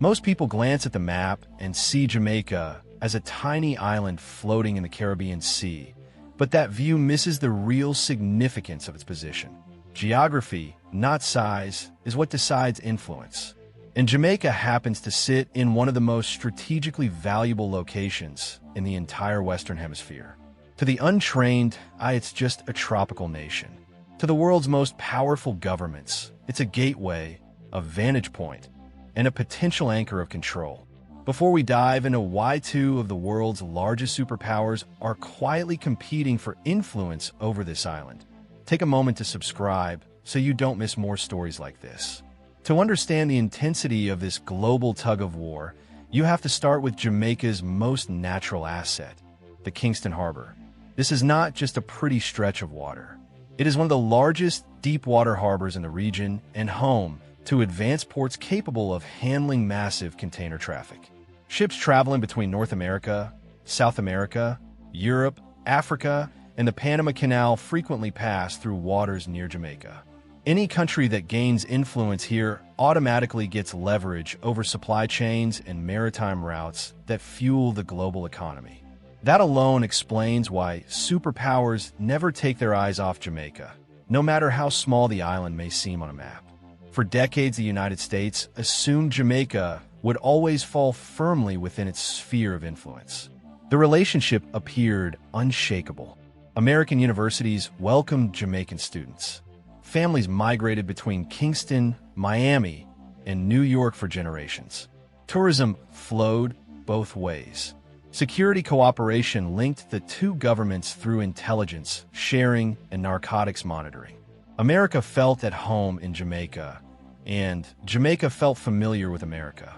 Most people glance at the map and see Jamaica as a tiny island floating in the Caribbean Sea, but that view misses the real significance of its position. Geography, not size, is what decides influence. And Jamaica happens to sit in one of the most strategically valuable locations in the entire Western Hemisphere. To the untrained, it's just a tropical nation. To the world's most powerful governments, it's a gateway, a vantage point, and a potential anchor of control. Before we dive into why two of the world's largest superpowers are quietly competing for influence over this island, take a moment to subscribe so you don't miss more stories like this. To understand the intensity of this global tug-of-war, you have to start with Jamaica's most natural asset, the Kingston Harbor. This is not just a pretty stretch of water. It is one of the largest deep-water harbors in the region and home to advanced ports capable of handling massive container traffic. Ships traveling between North America, South America, Europe, Africa, and the Panama Canal frequently pass through waters near Jamaica. Any country that gains influence here automatically gets leverage over supply chains and maritime routes that fuel the global economy. That alone explains why superpowers never take their eyes off Jamaica, no matter how small the island may seem on a map. For decades, the United States assumed Jamaica would always fall firmly within its sphere of influence. The relationship appeared unshakable. American universities welcomed Jamaican students. Families migrated between Kingston, Miami, and New York for generations. Tourism flowed both ways. Security cooperation linked the two governments through intelligence sharing and narcotics monitoring. America felt at home in Jamaica, and Jamaica felt familiar with America.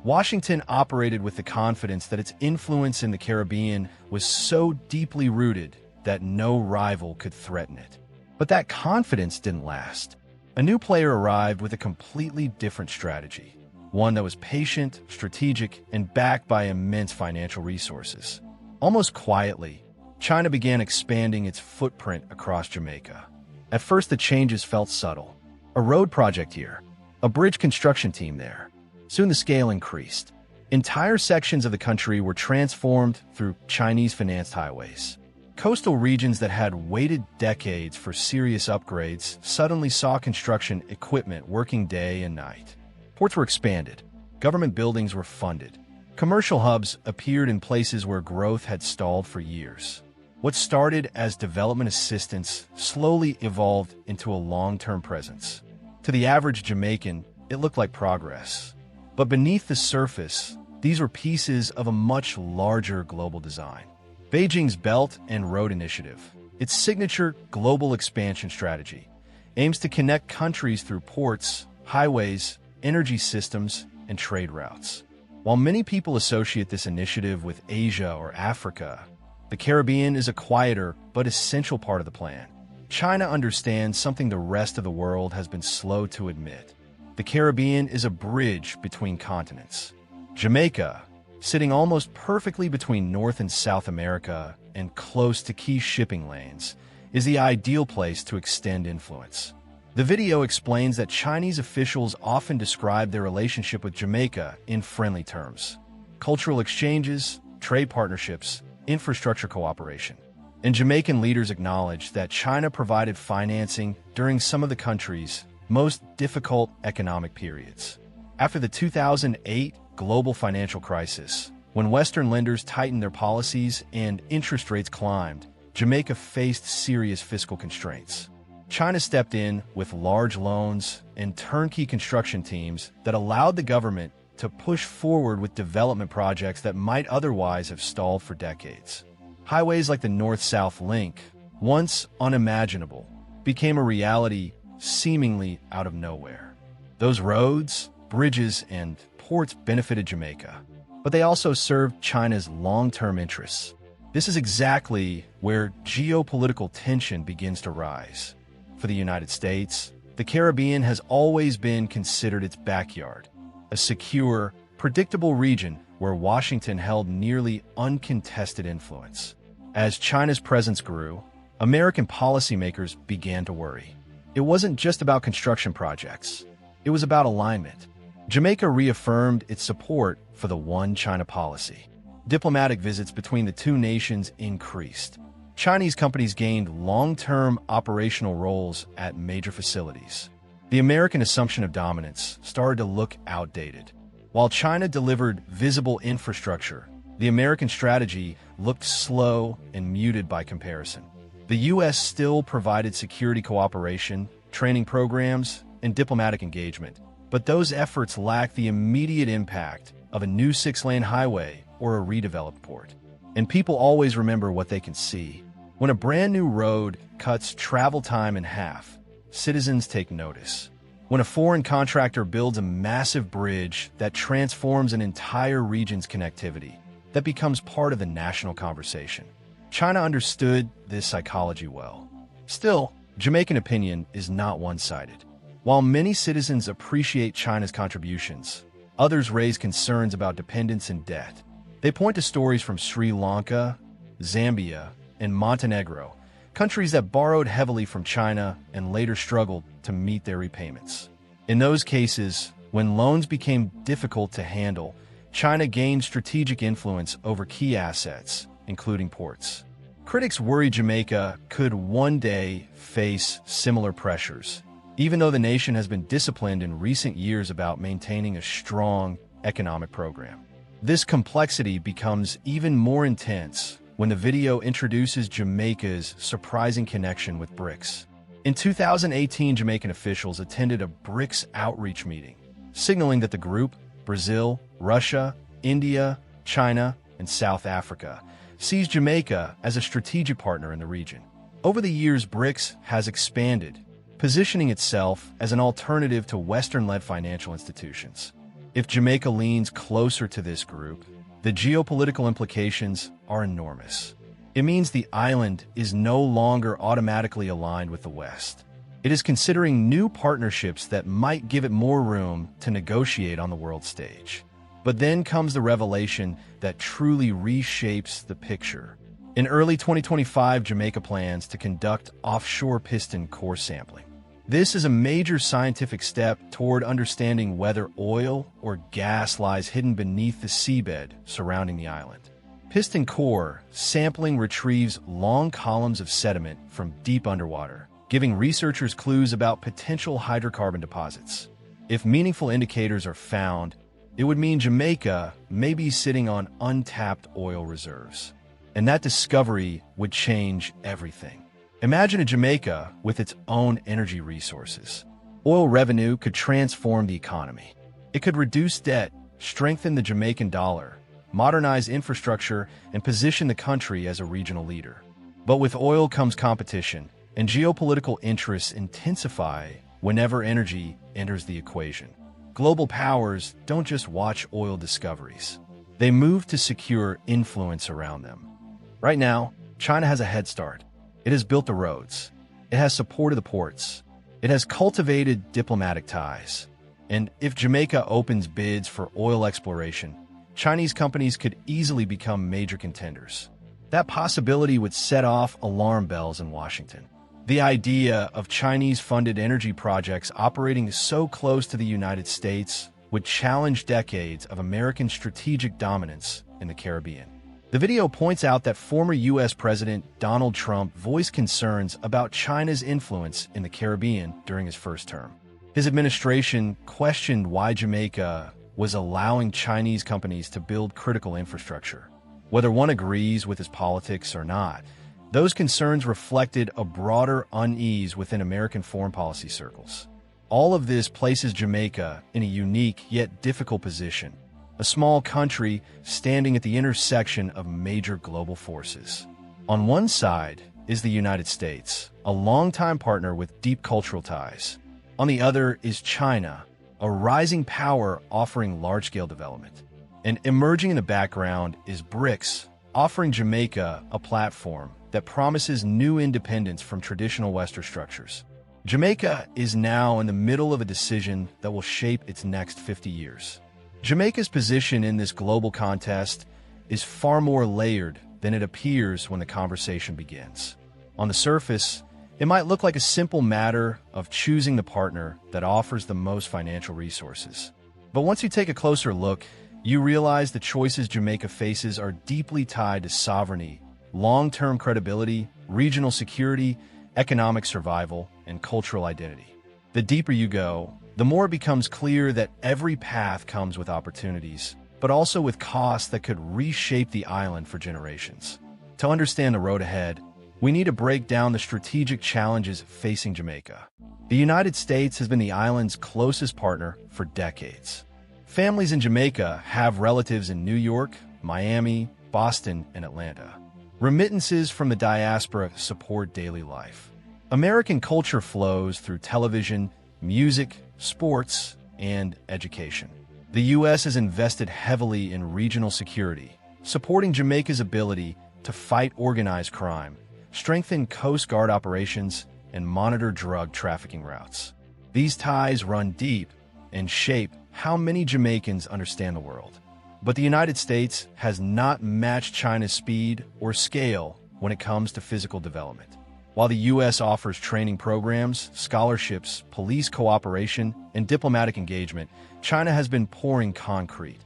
Washington operated with the confidence that its influence in the Caribbean was so deeply rooted that no rival could threaten it. But that confidence didn't last. A new player arrived with a completely different strategy, one that was patient, strategic, and backed by immense financial resources. Almost quietly, China began expanding its footprint across Jamaica. At first, the changes felt subtle. A road project here, a bridge construction team there. Soon the scale increased. Entire sections of the country were transformed through Chinese-financed highways. Coastal regions that had waited decades for serious upgrades suddenly saw construction equipment working day and night. Ports were expanded. Government buildings were funded. Commercial hubs appeared in places where growth had stalled for years. What started as development assistance slowly evolved into a long-term presence. To the average Jamaican, it looked like progress. But beneath the surface, these were pieces of a much larger global design. Beijing's Belt and Road Initiative, its signature global expansion strategy, aims to connect countries through ports, highways, energy systems, and trade routes. While many people associate this initiative with Asia or Africa, the Caribbean is a quieter but essential part of the plan. China understands something the rest of the world has been slow to admit. The Caribbean is a bridge between continents. Jamaica, sitting almost perfectly between North and South America and close to key shipping lanes, is the ideal place to extend influence. The video explains that Chinese officials often describe their relationship with Jamaica in friendly terms: cultural exchanges, trade partnerships, infrastructure cooperation. And Jamaican leaders acknowledge that China provided financing during some of the country's most difficult economic periods. After the 2008 global financial crisis, when Western lenders tightened their policies and interest rates climbed, Jamaica faced serious fiscal constraints. China stepped in with large loans and turnkey construction teams that allowed the government to push forward with development projects that might otherwise have stalled for decades. Highways like the North-South Link, once unimaginable, became a reality seemingly out of nowhere. Those roads, bridges, and ports benefited Jamaica, but they also served China's long-term interests. This is exactly where geopolitical tension begins to rise. For the United States, the Caribbean has always been considered its backyard, a secure, predictable region where Washington held nearly uncontested influence. As China's presence grew, American policymakers began to worry. It wasn't just about construction projects. It was about alignment. Jamaica reaffirmed its support for the One China policy. Diplomatic visits between the two nations increased. Chinese companies gained long-term operational roles at major facilities. The American assumption of dominance started to look outdated. While China delivered visible infrastructure, the American strategy looked slow and muted by comparison. The U.S. still provided security cooperation, training programs, and diplomatic engagement, but those efforts lacked the immediate impact of a new six-lane highway or a redeveloped port. And people always remember what they can see. When a brand new road cuts travel time in half, citizens take notice. When a foreign contractor builds a massive bridge that transforms an entire region's connectivity, that becomes part of the national conversation. China understood this psychology well. Still, Jamaican opinion is not one-sided. While many citizens appreciate China's contributions, others raise concerns about dependence and debt. They point to stories from Sri Lanka, Zambia, and Montenegro, countries that borrowed heavily from China and later struggled to meet their repayments. In those cases, when loans became difficult to handle, China gained strategic influence over key assets, including ports. Critics worry Jamaica could one day face similar pressures, even though the nation has been disciplined in recent years about maintaining a strong economic program. This complexity becomes even more intense when the video introduces Jamaica's surprising connection with BRICS. In 2018, Jamaican officials attended a BRICS outreach meeting, signaling that the group, Brazil, Russia, India, China, and South Africa, sees Jamaica as a strategic partner in the region. Over the years, BRICS has expanded, positioning itself as an alternative to Western-led financial institutions. If Jamaica leans closer to this group, the geopolitical implications are enormous. It means the island is no longer automatically aligned with the West. It is considering new partnerships that might give it more room to negotiate on the world stage. But then comes the revelation that truly reshapes the picture. In early 2025, Jamaica plans to conduct offshore piston core sampling. This is a major scientific step toward understanding whether oil or gas lies hidden beneath the seabed surrounding the island. Piston core sampling retrieves long columns of sediment from deep underwater, giving researchers clues about potential hydrocarbon deposits. If meaningful indicators are found, it would mean Jamaica may be sitting on untapped oil reserves. And that discovery would change everything. Imagine a Jamaica with its own energy resources. Oil revenue could transform the economy. It could reduce debt, strengthen the Jamaican dollar, modernize infrastructure, and position the country as a regional leader. But with oil comes competition, and geopolitical interests intensify whenever energy enters the equation. Global powers don't just watch oil discoveries. They move to secure influence around them. Right now, China has a head start. It has built the roads. It has supported the ports. It has cultivated diplomatic ties. And if Jamaica opens bids for oil exploration, Chinese companies could easily become major contenders. That possibility would set off alarm bells in Washington. The idea of Chinese-funded energy projects operating so close to the United States would challenge decades of American strategic dominance in the Caribbean. The video points out that former U.S. President Donald Trump voiced concerns about China's influence in the Caribbean during his first term. His administration questioned why Jamaica was allowing Chinese companies to build critical infrastructure. Whether one agrees with his politics or not, those concerns reflected a broader unease within American foreign policy circles. All of this places Jamaica in a unique yet difficult position, a small country standing at the intersection of major global forces. On one side is the United States, a longtime partner with deep cultural ties. On the other is China, a rising power offering large-scale development. And emerging in the background is BRICS, offering Jamaica a platform that promises new independence from traditional Western structures. Jamaica is now in the middle of a decision that will shape its next 50 years. Jamaica's position in this global contest is far more layered than it appears when the conversation begins. On the surface, it might look like a simple matter of choosing the partner that offers the most financial resources. But once you take a closer look, you realize the choices Jamaica faces are deeply tied to sovereignty, long-term credibility, regional security, economic survival, and cultural identity. The deeper you go, the more it becomes clear that every path comes with opportunities, but also with costs that could reshape the island for generations. To understand the road ahead, we need to break down the strategic challenges facing Jamaica. The United States has been the island's closest partner for decades. Families in Jamaica have relatives in New York, Miami, Boston, and Atlanta. Remittances from the diaspora support daily life. American culture flows through television, music, sports, and education. The U.S. has invested heavily in regional security, supporting Jamaica's ability to fight organized crime, strengthen Coast Guard operations, and monitor drug trafficking routes. These ties run deep and shape how many Jamaicans understand the world. But the United States has not matched China's speed or scale when it comes to physical development. While the U.S. offers training programs, scholarships, police cooperation, and diplomatic engagement, China has been pouring concrete.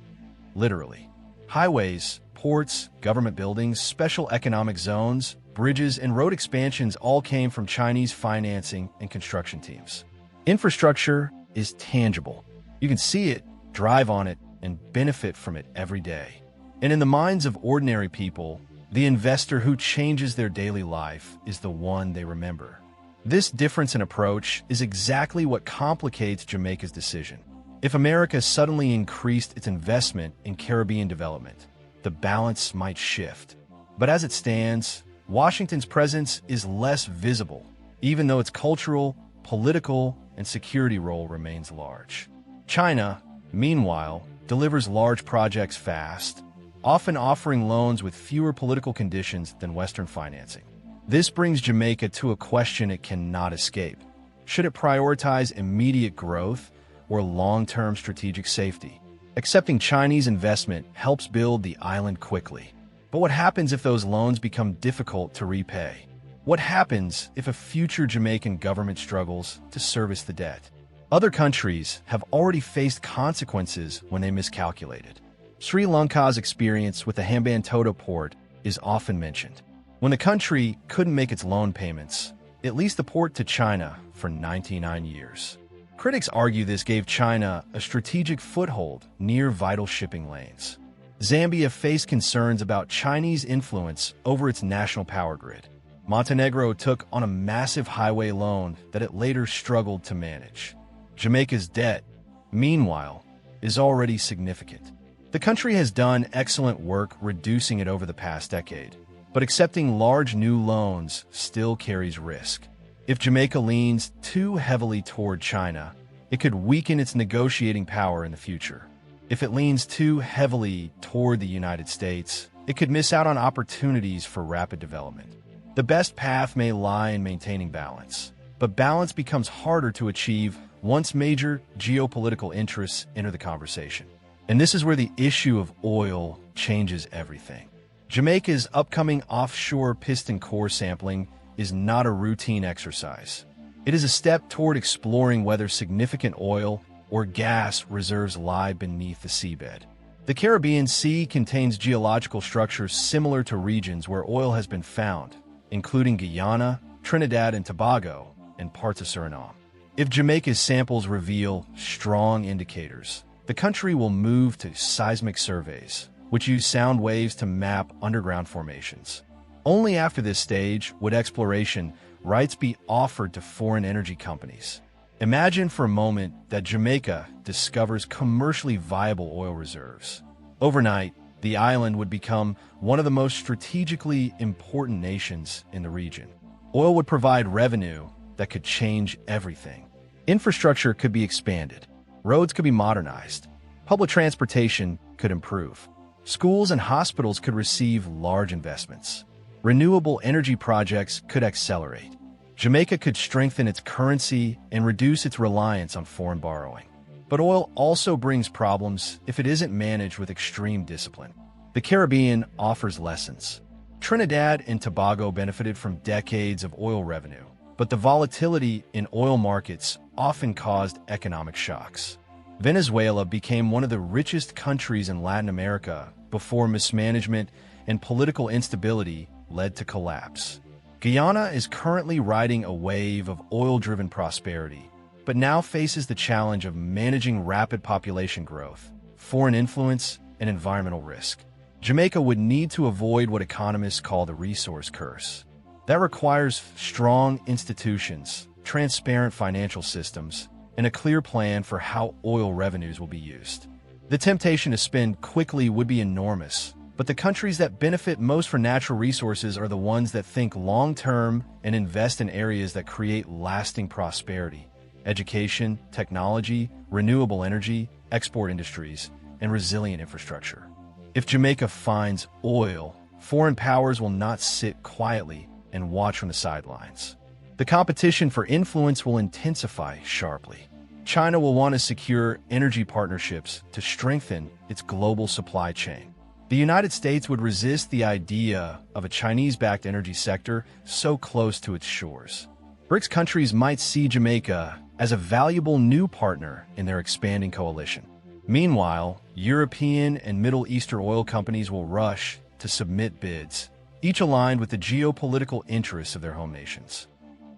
Literally. Highways, ports, government buildings, special economic zones, bridges, and road expansions all came from Chinese financing and construction teams. Infrastructure is tangible. You can see it, drive on it, and benefit from it every day. And in the minds of ordinary people, the investor who changes their daily life is the one they remember. This difference in approach is exactly what complicates Jamaica's decision. If America suddenly increased its investment in Caribbean development, the balance might shift. But as it stands, Washington's presence is less visible, even though its cultural, political, and security role remains large. China, meanwhile, delivers large projects fast, often offering loans with fewer political conditions than Western financing. This brings Jamaica to a question it cannot escape. Should it prioritize immediate growth or long-term strategic safety? Accepting Chinese investment helps build the island quickly. But what happens if those loans become difficult to repay? What happens if a future Jamaican government struggles to service the debt? Other countries have already faced consequences when they miscalculated. Sri Lanka's experience with the Hambantota port is often mentioned. When the country couldn't make its loan payments, it leased the port to China for 99 years. Critics argue this gave China a strategic foothold near vital shipping lanes. Zambia faced concerns about Chinese influence over its national power grid. Montenegro took on a massive highway loan that it later struggled to manage. Jamaica's debt, meanwhile, is already significant. The country has done excellent work reducing it over the past decade, but accepting large new loans still carries risk. If Jamaica leans too heavily toward China, it could weaken its negotiating power in the future. If it leans too heavily toward the United States, it could miss out on opportunities for rapid development. The best path may lie in maintaining balance, but balance becomes harder to achieve once major geopolitical interests enter the conversation. And this is where the issue of oil changes everything. Jamaica's upcoming offshore piston core sampling is not a routine exercise. It is a step toward exploring whether significant oil or gas reserves lie beneath the seabed. The Caribbean Sea contains geological structures similar to regions where oil has been found, including Guyana, Trinidad and Tobago, and parts of Suriname. If Jamaica's samples reveal strong indicators, the country will move to seismic surveys, which use sound waves to map underground formations. Only after this stage would exploration rights be offered to foreign energy companies. Imagine for a moment that Jamaica discovers commercially viable oil reserves. Overnight, the island would become one of the most strategically important nations in the region. Oil would provide revenue that could change everything. Infrastructure could be expanded. Roads could be modernized. Public transportation could improve. Schools and hospitals could receive large investments. Renewable energy projects could accelerate. Jamaica could strengthen its currency and reduce its reliance on foreign borrowing. But oil also brings problems if it isn't managed with extreme discipline. The Caribbean offers lessons. Trinidad and Tobago benefited from decades of oil revenue, but the volatility in oil markets often caused economic shocks. Venezuela became one of the richest countries in Latin America before mismanagement and political instability led to collapse. Guyana is currently riding a wave of oil-driven prosperity, but now faces the challenge of managing rapid population growth, foreign influence, and environmental risk. Jamaica would need to avoid what economists call the resource curse. That requires strong institutions, transparent financial systems, and a clear plan for how oil revenues will be used. The temptation to spend quickly would be enormous, but the countries that benefit most from natural resources are the ones that think long-term and invest in areas that create lasting prosperity: education, technology, renewable energy, export industries, and resilient infrastructure. If Jamaica finds oil, foreign powers will not sit quietly and watch from the sidelines. The competition for influence will intensify sharply. China will want to secure energy partnerships to strengthen its global supply chain. The United States would resist the idea of a Chinese-backed energy sector so close to its shores. BRICS countries might see Jamaica as a valuable new partner in their expanding coalition. Meanwhile, European and Middle Eastern oil companies will rush to submit bids, each aligned with the geopolitical interests of their home nations.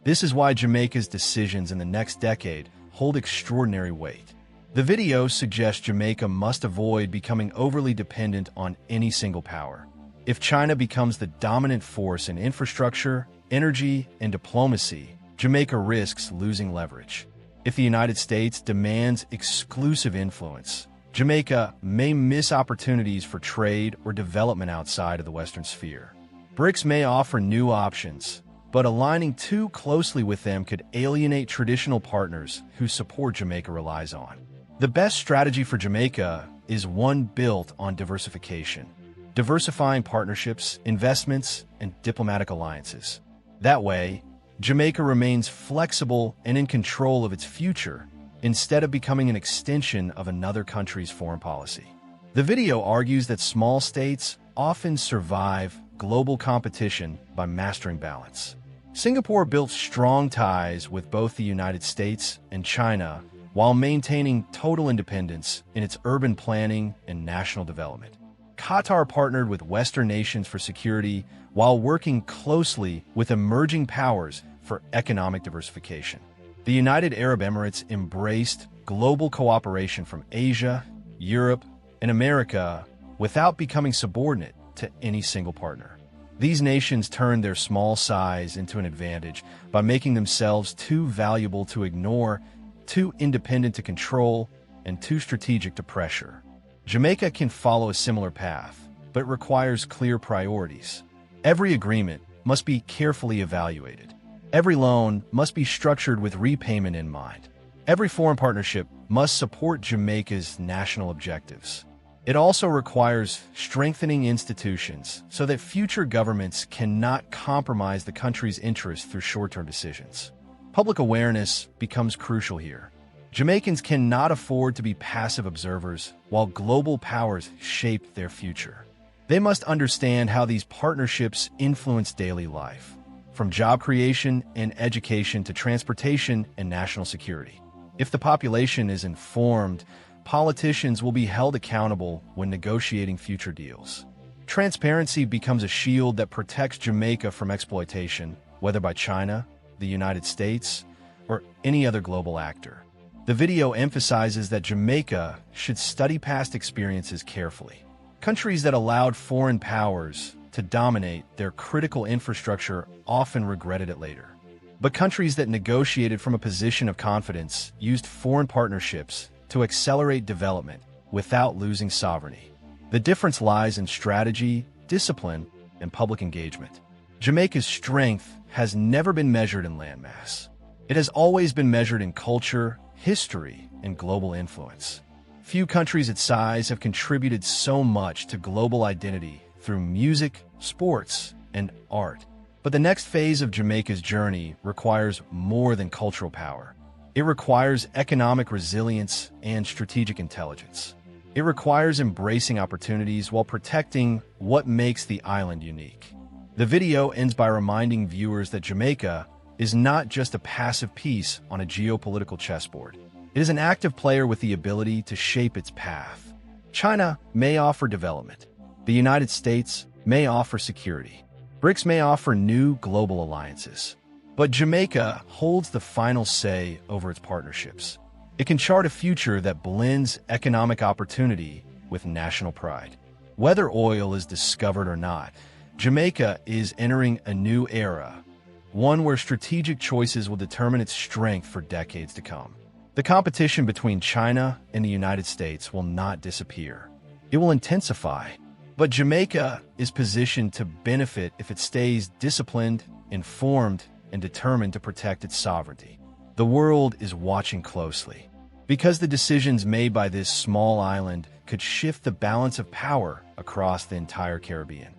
This is why Jamaica's decisions in the next decade hold extraordinary weight. The video suggests Jamaica must avoid becoming overly dependent on any single power. If China becomes the dominant force in infrastructure, energy, and diplomacy, Jamaica risks losing leverage. If the United States demands exclusive influence, Jamaica may miss opportunities for trade or development outside of the Western sphere. BRICS may offer new options, but aligning too closely with them could alienate traditional partners whose support Jamaica relies on. The best strategy for Jamaica is one built on diversification, diversifying partnerships, investments, and diplomatic alliances. That way, Jamaica remains flexible and in control of its future, instead of becoming an extension of another country's foreign policy. The video argues that small states often survive global competition by mastering balance. Singapore built strong ties with both the United States and China while maintaining total independence in its urban planning and national development. Qatar partnered with Western nations for security while working closely with emerging powers for economic diversification. The United Arab Emirates embraced global cooperation from Asia, Europe, and America without becoming subordinate to any single partner. These nations turned their small size into an advantage by making themselves too valuable to ignore, too independent to control, and too strategic to pressure. Jamaica can follow a similar path, but it requires clear priorities. Every agreement must be carefully evaluated. Every loan must be structured with repayment in mind. Every foreign partnership must support Jamaica's national objectives. It also requires strengthening institutions so that future governments cannot compromise the country's interests through short-term decisions. Public awareness becomes crucial here. Jamaicans cannot afford to be passive observers while global powers shape their future. They must understand how these partnerships influence daily life, from job creation and education to transportation and national security. If the population is informed, politicians will be held accountable when negotiating future deals. Transparency becomes a shield that protects Jamaica from exploitation, whether by China, the United States, or any other global actor. The video emphasizes that Jamaica should study past experiences carefully. Countries that allowed foreign powers to dominate their critical infrastructure often regretted it later. But countries that negotiated from a position of confidence used foreign partnerships to accelerate development without losing sovereignty. The difference lies in strategy, discipline, and public engagement. Jamaica's strength has never been measured in landmass. It has always been measured in culture, history, and global influence. Few countries its size have contributed so much to global identity through music, sports, and art. But the next phase of Jamaica's journey requires more than cultural power. It requires economic resilience and strategic intelligence. It requires embracing opportunities while protecting what makes the island unique. The video ends by reminding viewers that Jamaica is not just a passive piece on a geopolitical chessboard. It is an active player with the ability to shape its path. China may offer development. The United States may offer security. BRICS may offer new global alliances. But Jamaica holds the final say over its partnerships. It can chart a future that blends economic opportunity with national pride. Whether oil is discovered or not, Jamaica is entering a new era, one where strategic choices will determine its strength for decades to come. The competition between China and the United States will not disappear. It will intensify. But Jamaica is positioned to benefit if it stays disciplined, informed, and determined to protect its sovereignty. The world is watching closely, because the decisions made by this small island could shift the balance of power across the entire Caribbean.